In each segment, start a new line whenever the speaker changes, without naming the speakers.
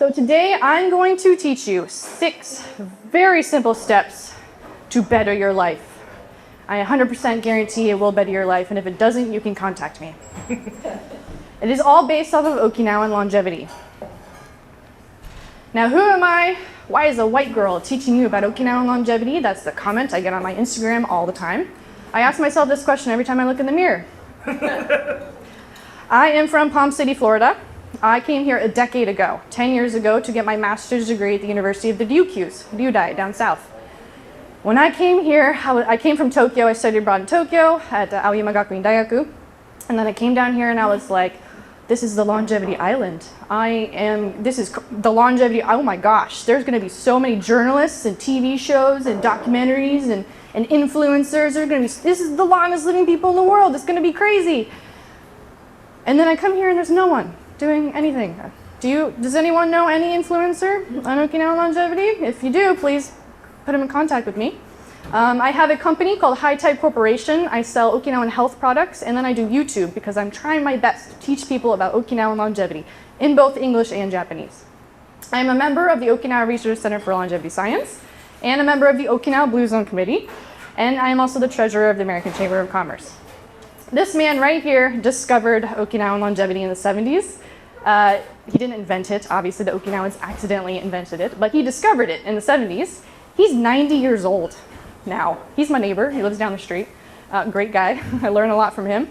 So today I'm going to teach you 6 very simple steps to better your life. I 100% guarantee it will better your life, and if it doesn't, you can contact me. It is all based off of Okinawan longevity. Now, who am I? Why is a white girl teaching you about Okinawan longevity? That's the comment I get on my Instagram all the time. I ask myself this question every time I look in the mirror. I am from Palm City, Florida. I came here a decade ago, 10 years ago, to get my master's degree at the University of the Ryukyu down south. When I came here, I came from Tokyo. I studied abroad in Tokyo at Aoyama Gakuin Daigaku. And then I came down here and I was like, this is the longevity island. This is the longevity, oh my gosh, there's gonna be so many journalists and TV shows and documentaries and influencers. This is the longest living people in the world. It's gonna be crazy. And then I come here and there's no one doing anything. Does anyone know any influencer on Okinawan longevity? If you do, please put them in contact with me. I have a company called Haitai Corporation. I sell Okinawan health products, and then I do YouTube because I'm trying my best to teach people about Okinawan longevity in both English and Japanese. I'm a member of the Okinawa Research Center for Longevity Science and a member of the Okinawa Blue Zone Committee, and I am also the treasurer of the American Chamber of Commerce. This man right here discovered Okinawan longevity in the 70s. He didn't invent it. Obviously, the Okinawans accidentally invented it, but he discovered it in the 70s. He's 90 years old now. He's my neighbor. He lives down the street. Great guy. I learn a lot from him.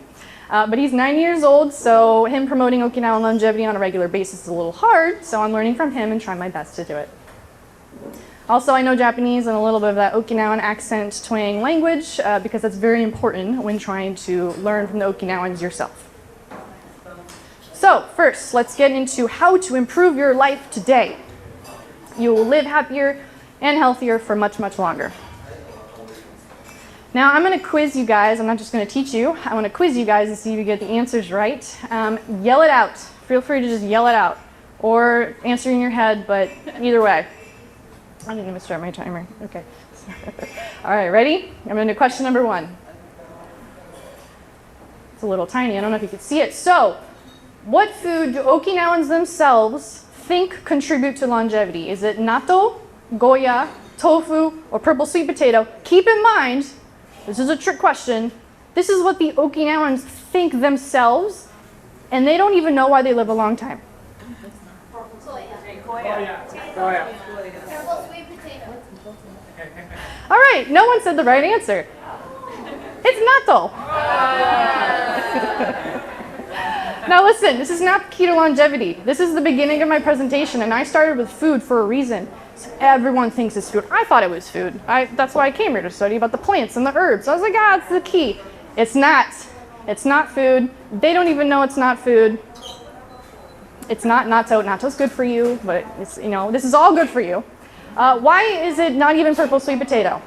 But he's 90 years old, so him promoting Okinawan longevity on a regular basis is a little hard, so I'm learning from him and trying my best to do it. Also, I know Japanese and a little bit of that Okinawan accent twang language because that's very important when trying to learn from the Okinawans yourself. So first, let's get into how to improve your life today. You will live happier and healthier for much, much longer. Now I'm going to quiz you guys. I'm not just going to teach you. I want to quiz you guys and see if you get the answers right. Yell it out. Feel free to just yell it out or answer in your head, but either way. I didn't even start my timer. Okay. All right, ready? I'm going to do question number 1. It's a little tiny. I don't know if you can see it. So, what food do Okinawans themselves think contribute to longevity? Is it natto, goya, tofu, or purple sweet potato? Keep in mind, this is a trick question. This is what the Okinawans think themselves, and they don't even know why they live a long time. All right, no one said the right answer. It's natto. Now listen, this is not keto longevity. This is the beginning of my presentation, and I started with food for a reason. So everyone thinks it's food. I thought it was food. That's why I came here to study about the plants and the herbs. I was like, it's the key. It's not. It's not food. They don't even know it's not food. It's not natto. Natto's good for you, but it's, this is all good for you. Why is it not even purple sweet potato?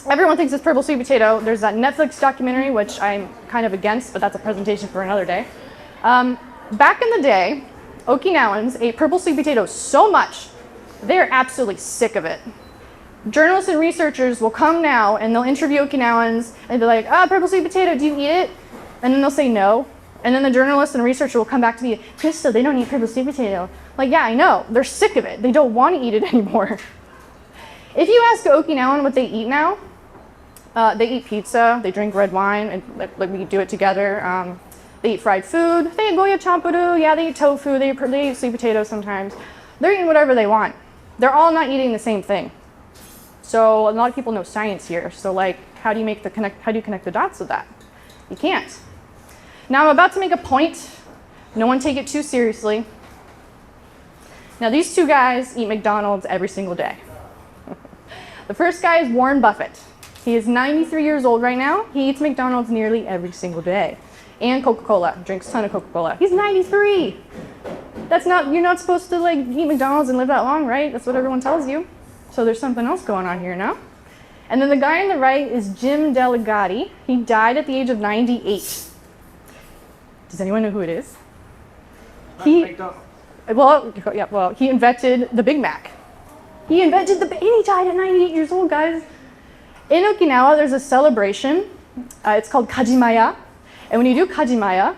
Everyone thinks it's purple sweet potato. There's that Netflix documentary, which I'm kind of against, but that's a presentation for another day. Back in the day, Okinawans ate purple sweet potato so much, they're absolutely sick of it. Journalists and researchers will come now and they'll interview Okinawans and be like, purple sweet potato, do you eat it? And then they'll say no. And then the journalist and researcher will come back to me, Christal, they don't eat purple sweet potato. Like, yeah, I know. They're sick of it. They don't want to eat it anymore. If you ask Okinawan what they eat now, they eat pizza, they drink red wine, and like we do it together. They eat fried food, they eat goya champuru, yeah, they eat tofu, they eat sweet potatoes sometimes. They're eating whatever they want. They're all not eating the same thing. So a lot of people know science here. So like, how do you connect the dots with that? You can't. Now I'm about to make a point. No one take it too seriously. Now these 2 guys eat McDonald's every single day. The first guy is Warren Buffett. He is 93 years old right now. He eats McDonald's nearly every single day. And Coca-Cola, drinks a ton of Coca-Cola. He's 93. You're not supposed to like eat McDonald's and live that long, right? That's what everyone tells you. So there's something else going on here now. And then the guy on the right is Jim Delegati. He died at the age of 98. Does anyone know who it is? He invented the Big Mac. He died at 98 years old, guys. In Okinawa, there's a celebration. It's called Kajimaya. And when you do Kajimaya,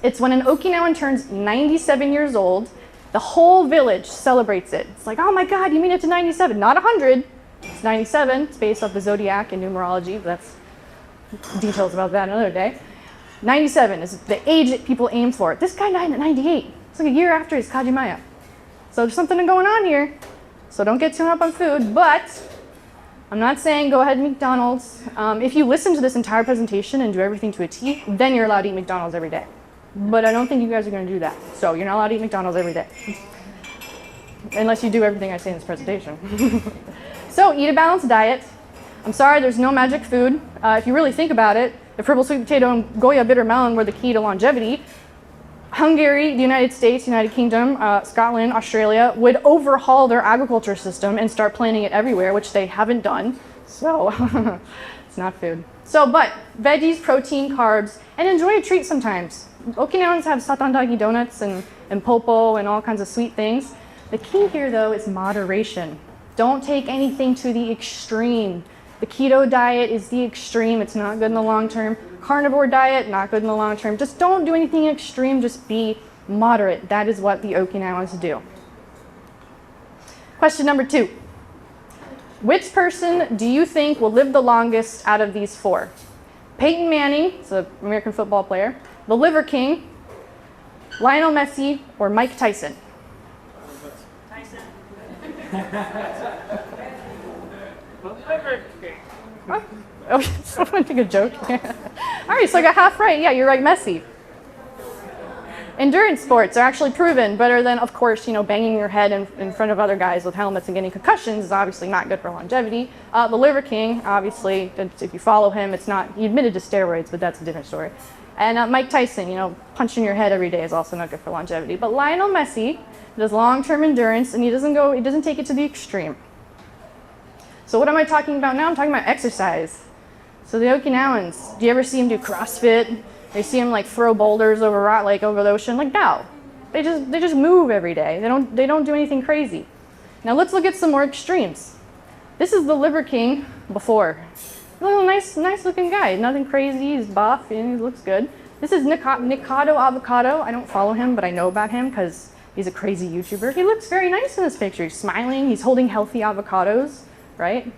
it's when an Okinawan turns 97 years old The whole village celebrates it. It's like, oh my God, you made it to 97. Not 100, it's 97. It's based off the zodiac and numerology, but that's details about that another day. 97 is the age that people aim for. This guy died at 98. It's like a year after his Kajimaya. So there's something going on here. So don't get too hung up on food, but I'm not saying go ahead and eat McDonald's. If you listen to this entire presentation and do everything to a T, then you're allowed to eat McDonald's every day. But I don't think you guys are going to do that. So you're not allowed to eat McDonald's every day. Unless you do everything I say in this presentation. So eat a balanced diet. I'm sorry, there's no magic food. If you really think about it, if purple sweet potato and Goya bitter melon were the key to longevity, Hungary, the United States, United Kingdom, Scotland, Australia would overhaul their agriculture system and start planting it everywhere, which they haven't done. So it's not food. So, but veggies, protein, carbs, and enjoy a treat sometimes. Okinawans have satandagi donuts and popo and all kinds of sweet things. The key here, though, is moderation. Don't take anything to the extreme. The keto diet is the extreme. It's not good in the long term. Carnivore diet, not good in the long term. Just don't do anything extreme. Just be moderate. That is what the Okinawans do. Question number 2. Which person do you think will live the longest out of these 4? Peyton Manning, it's an American football player, the Liver King, Lionel Messi, or Mike Tyson?
Tyson.
Huh? Oh, someone make a joke. All right, so I got half right. Yeah, you're right, Messi. Endurance sports are actually proven better than, of course, banging your head in front of other guys with helmets and getting concussions is obviously not good for longevity. The Liver King, obviously, if you follow him, it's not, he admitted to steroids, but that's a different story. And Mike Tyson, punching your head every day is also not good for longevity. But Lionel Messi does long-term endurance, and he doesn't take it to the extreme. So what am I talking about now? I'm talking about exercise. So the Okinawans, do you ever see him do CrossFit? They see him throw boulders over the ocean? No. They just move every day. They don't do anything crazy. Now let's look at some more extremes. This is the Liver King before. A little nice looking guy. Nothing crazy. He's buff and he looks good. This is Nikado Avocado. I don't follow him, but I know about him because he's a crazy YouTuber. He looks very nice in this picture. He's smiling. He's holding healthy avocados, right?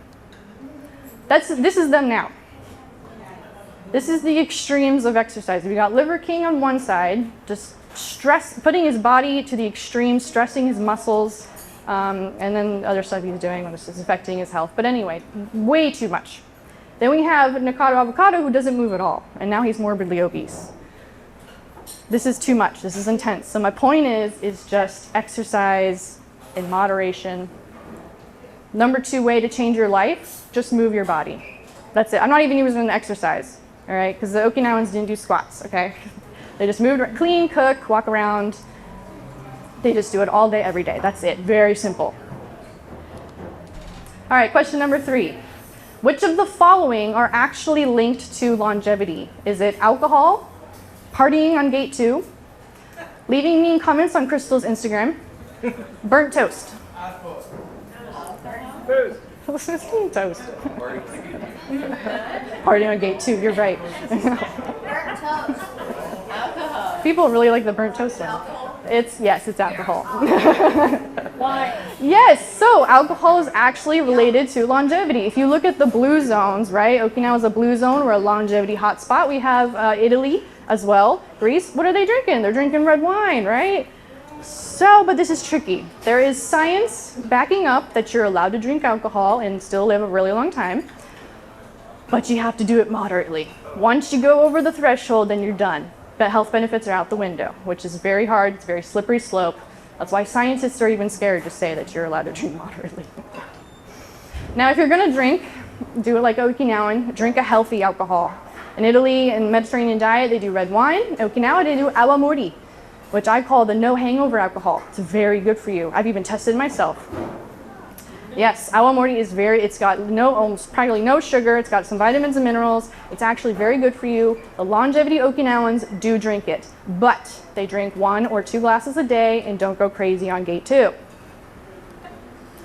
This is them now. This is the extremes of exercise. We got Liver King on one side, just putting his body to the extreme, stressing his muscles, and then other stuff he's doing when it's affecting his health. But anyway, way too much. Then we have Nikado Avocado, who doesn't move at all, and now he's morbidly obese. This is too much. This is intense. So my point is just exercise in moderation. Number 2 way to change your life, just move your body. That's it. I'm not even using the exercise. All right, because the Okinawans didn't do squats, okay? They just moved, clean, cook, walk around. They just do it all day, every day. That's it, very simple. All right, question number 3. Which of the following are actually linked to longevity? Is it alcohol, partying on gate 2, leaving mean comments on Christal's Instagram, burnt toast? Toast. Party on gate 2, you're right.
Burnt toast. Alcohol.
People really like the burnt toast one. It's alcohol.
Why?
Yes, so alcohol is actually related to longevity. If you look at the blue zones, right? Okinawa is a blue zone. We're a longevity hotspot. We have Italy as well, Greece. What are they drinking? They're drinking red wine, right? So, but this is tricky. There is science backing up that you're allowed to drink alcohol and still live a really long time, but you have to do it moderately. Once you go over the threshold, then you're done. But health benefits are out the window, which is very hard. It's a very slippery slope. That's why scientists are even scared to say that you're allowed to drink moderately. Now, if you're going to drink, do it like Okinawan. Drink a healthy alcohol. In Italy and Mediterranean diet, they do red wine. In Okinawa, they do awamori, which I call the no hangover alcohol. It's very good for you. I've even tested myself. Yes, awamori is it's got almost practically no sugar. It's got some vitamins and minerals. It's actually very good for you. The longevity Okinawans do drink it, but they drink 1 or 2 glasses a day and don't go crazy on gate 2.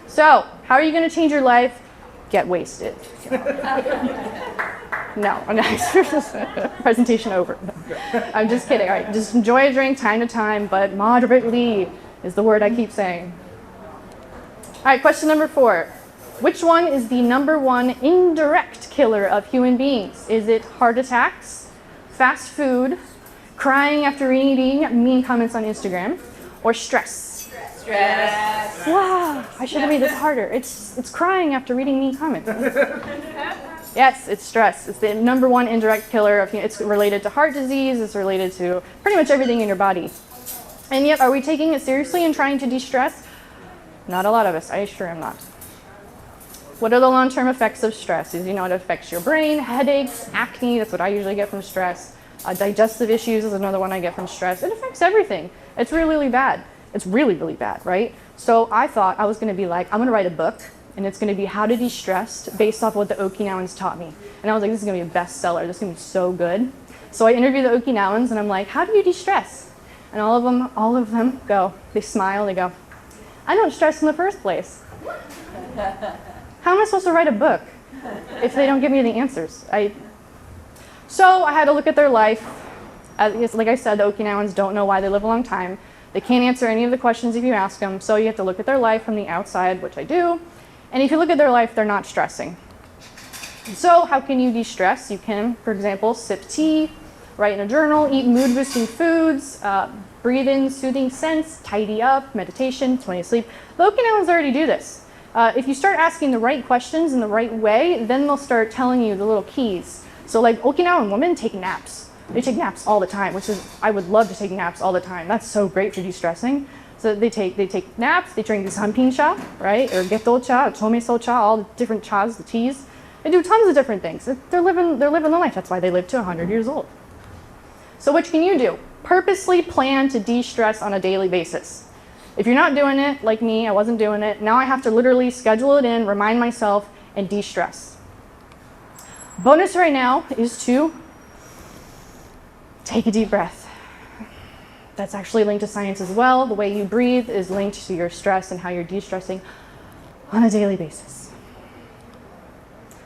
So, how are you going to change your life? Get wasted. No, presentation over. I'm just kidding. All right, just enjoy a drink time to time, but moderately. is the word I keep saying. All right, question number 4. Which one is the number one indirect killer of human beings? Is it heart attacks, fast food, crying after reading mean comments on Instagram, or stress?
Stress.
Wow, I should have made this harder. It's crying after reading mean comments. Yes, it's stress. It's the number one indirect killer of. It's related to heart disease. It's related to pretty much everything in your body. And yet, are we taking it seriously and trying to de-stress? Not a lot of us. I sure am not. What are the long-term effects of stress? As you know, it affects your brain, headaches, acne. That's what I usually get from stress. Digestive issues is another one I get from stress. It affects everything. It's really, really bad. It's really, really bad, right? So I thought I was going to be like, I'm going to write a book, and it's going to be how to de-stress based off what the Okinawans taught me. And I was like, this is going to be a bestseller. This is going to be so good. So I interview the Okinawans, and I'm like, how do you de-stress? And all of them go, they smile, they go, I don't stress in the first place. How am I supposed to write a book if they don't give me the answers? So I had to look at their life. Like I said, the Okinawans don't know why they live a long time. They can't answer any of the questions if you ask them, so you have to look at their life from the outside, which I do. And if you look at their life, they're not stressing. So how can you de-stress? You can, for example, sip tea, write in a journal, eat mood-boosting foods, breathe in soothing scents, tidy up, meditation, plenty of sleep. The Okinawans already do this. If you start asking the right questions in the right way, then they'll start telling you the little keys. So like Okinawan women take naps. They take naps all the time, which is, I would love to take naps all the time. That's so great for de-stressing. So they take naps, they drink this hanpin cha, right? Or geto cha, or chomeso cha, all the different chas, the teas. They do tons of different things. They're living the life. That's why they live to 100 years old. So what can you do? Purposely plan to de-stress on a daily basis. If you're not doing it, like me, I wasn't doing it, now I have to literally schedule it in, remind myself, and de-stress. Bonus right now is to take a deep breath. That's actually linked to science as well. The way you breathe is linked to your stress and how you're de-stressing on a daily basis.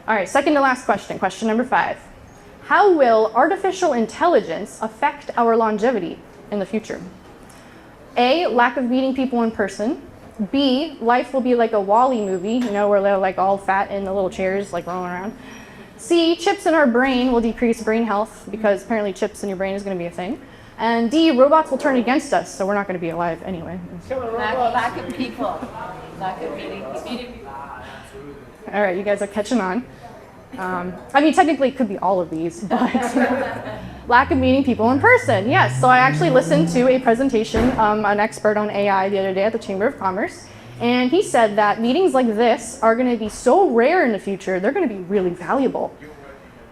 All right, second to last question, question number 5. How will artificial intelligence affect our longevity in the future? A, lack of meeting people in person. B, life will be like a Wall-E movie, you know, where they're like all fat in the little chairs, like rolling around. C, chips in our brain will decrease brain health because apparently chips in your brain is going to be a thing. And D, robots will turn against us, so we're not going to be alive anyway.
Lack of people. Lack of meeting people.
All right, you guys are catching on. I mean, technically it could be all of these, but lack of meeting people in person. Yes, so I actually listened to a presentation, an expert on AI the other day at the Chamber of Commerce, and he said that meetings like this are going to be so rare in the future, they're going to be really valuable.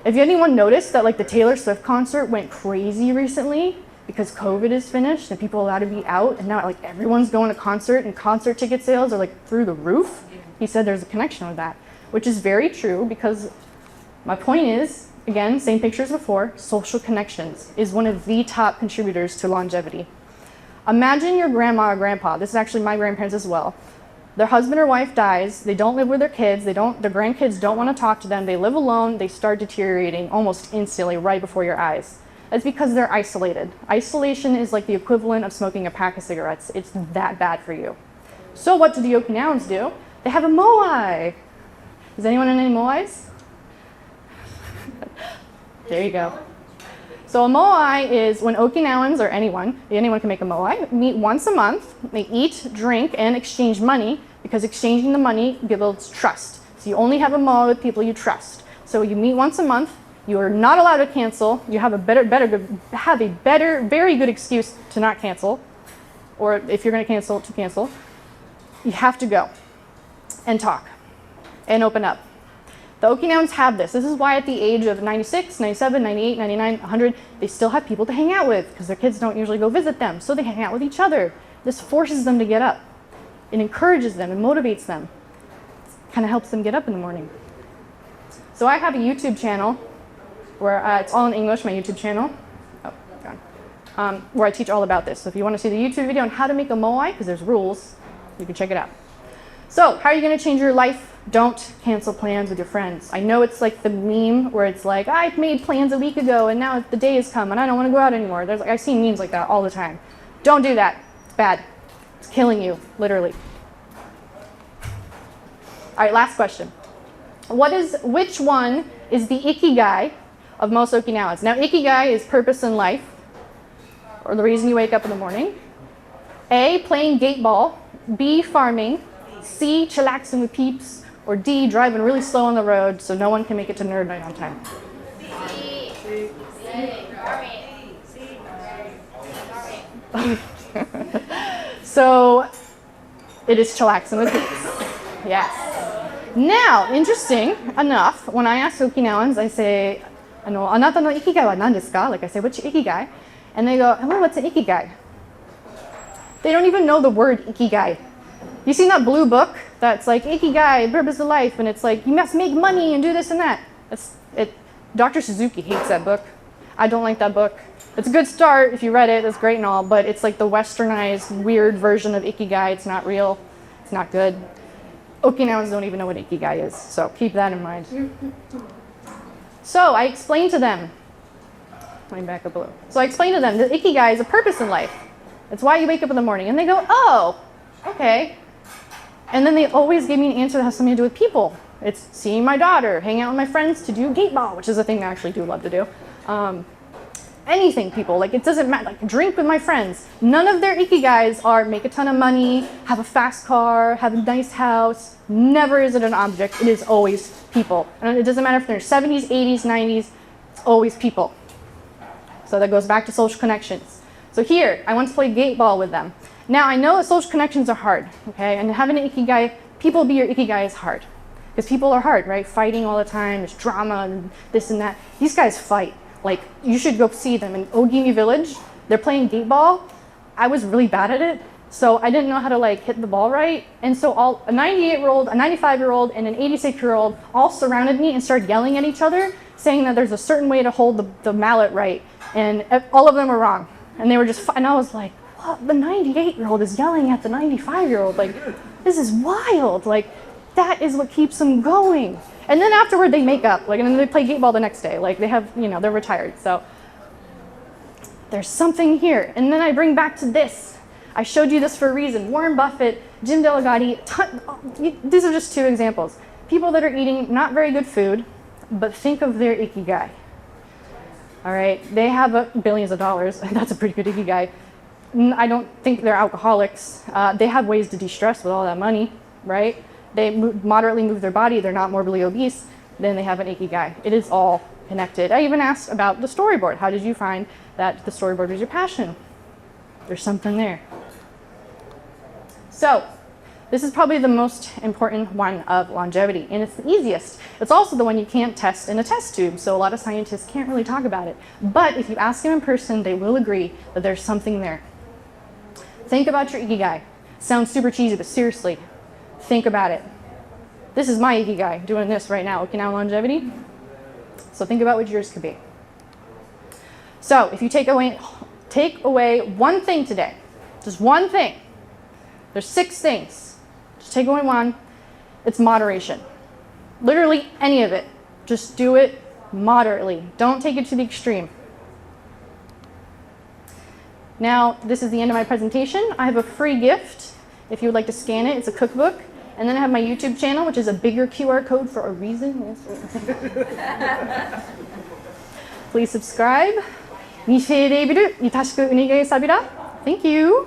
If anyone noticed that like the Taylor Swift concert went crazy recently because COVID is finished and people are allowed to be out, and now like everyone's going to concert and concert ticket sales are like through the roof, he said there's a connection with that, which is very true because my point is, again, same picture as before, social connections is one of the top contributors to longevity. Imagine your grandma or grandpa, this is actually my grandparents as well. Their husband or wife dies, they don't live with their kids, their grandkids don't want to talk to them, they live alone, they start deteriorating almost instantly right before your eyes. That's because they're isolated. Isolation is like the equivalent of smoking a pack of cigarettes. It's that bad for you. So what do the Okinawans do? They have a moai. Is anyone in any moais? There you go. So a moai is when Okinawans, or anyone can make a moai, meet once a month. They eat, drink, and exchange money because exchanging the money builds trust. So you only have a moai with people you trust. So you meet once a month. You are not allowed to cancel. You have a very good excuse to not cancel, or if you're going to cancel. You have to go and talk and open up. The Okinawans have this. This is why at the age of 96, 97, 98, 99, 100, they still have people to hang out with because their kids don't usually go visit them. So they hang out with each other. This forces them to get up. It encourages them and motivates them. It kind of helps them get up in the morning. So I have a YouTube channel where it's all in English, my YouTube channel. Oh, gone. Where I teach all about this. So if you want to see the YouTube video on how to make a moai, because there's rules, you can check it out. So how are you going to change your life? Don't cancel plans with your friends. I know it's like the meme where it's like, I made plans a week ago and now the day has come and I don't want to go out anymore. I've seen memes like that all the time. Don't do that. It's bad. It's killing you, literally. All right, last question. Which one is the ikigai of most Okinawans? Now, ikigai is purpose in life, or the reason you wake up in the morning. A, playing gate ball. B, farming. C, chillaxing with peeps. Or D, driving really slow on the road so no one can make it to Nerd Nite on time. So it is chillaxing with peeps. Yes. Now, interesting enough, when I ask Okinawans, I say, あなたのイキガイは何ですか? Like I say, what's your ikigai? And they go, oh, what's an ikigai? They don't even know the word ikigai. You seen that blue book that's like ikigai, purpose of life, and it's like you must make money and do this and that. Dr. Suzuki hates that book. I don't like that book. It's a good start if you read it, that's great and all, but it's like the westernized, weird version of ikigai. It's not real. It's not good. Okinawans don't even know what ikigai is, so keep that in mind. So I explained to them, let me back up a little. So I explained to them that ikigai is a purpose in life. It's why you wake up in the morning. And they go, oh, okay. And then they always give me an answer that has something to do with people. It's seeing my daughter, hanging out with my friends to do gate ball, which is a thing I actually do love to do. Anything, people, like it doesn't matter, like drink with my friends. None of their ikigais are make a ton of money, have a fast car, have a nice house. Never is it an object, it is always people. And it doesn't matter if they're 70s, 80s, 90s, it's always people. So that goes back to social connections. So here, I want to play gate ball with them. Now I know that social connections are hard, okay? And having an ikigai, people be your ikigai is hard. Because people are hard, right? Fighting all the time, there's drama and this and that. These guys fight. Like, you should go see them in Ogimi Village. They're playing gate ball. I was really bad at it, so I didn't know how to like hit the ball right. And so a 98-year-old, a 95-year-old, and an 86-year-old all surrounded me and started yelling at each other, saying that there's a certain way to hold the mallet right. And all of them were wrong. And they were just, and I was like, what? The 98-year-old is yelling at the 95-year-old. Like, this is wild. Like, that is what keeps them going. And then afterward, they make up, like, and then they play gate ball the next day. Like, they have, you know, they're retired. So there's something here. And then I bring back to this. I showed you this for a reason. Warren Buffett, Jim Delegati, these are just two examples. People that are eating not very good food, but think of their ikigai. All right, they have billions of dollars. That's a pretty good ikigai. I don't think they're alcoholics. They have ways to de-stress with all that money, right? They moderately move their body, they're not morbidly obese, then they have an ikigai. It is all connected. I even asked about the storyboard. How did you find that the storyboard was your passion? There's something there. So, this is probably the most important one of longevity, and it's the easiest. It's also the one you can't test in a test tube, so a lot of scientists can't really talk about it. But if you ask them in person, they will agree that there's something there. Think about your ikigai. Sounds super cheesy, but seriously, think about it. This is my ikigai, doing this right now, Okinawa longevity. So think about what yours could be. So if you take away one thing today, just one thing. There's 6 things. Just take away one. It's moderation. Literally any of it. Just do it moderately. Don't take it to the extreme. Now, this is the end of my presentation. I have a free gift. If you would like to scan it, it's a cookbook. And then I have my YouTube channel, which is a bigger QR code for a reason. Yes. Please subscribe. Thank you.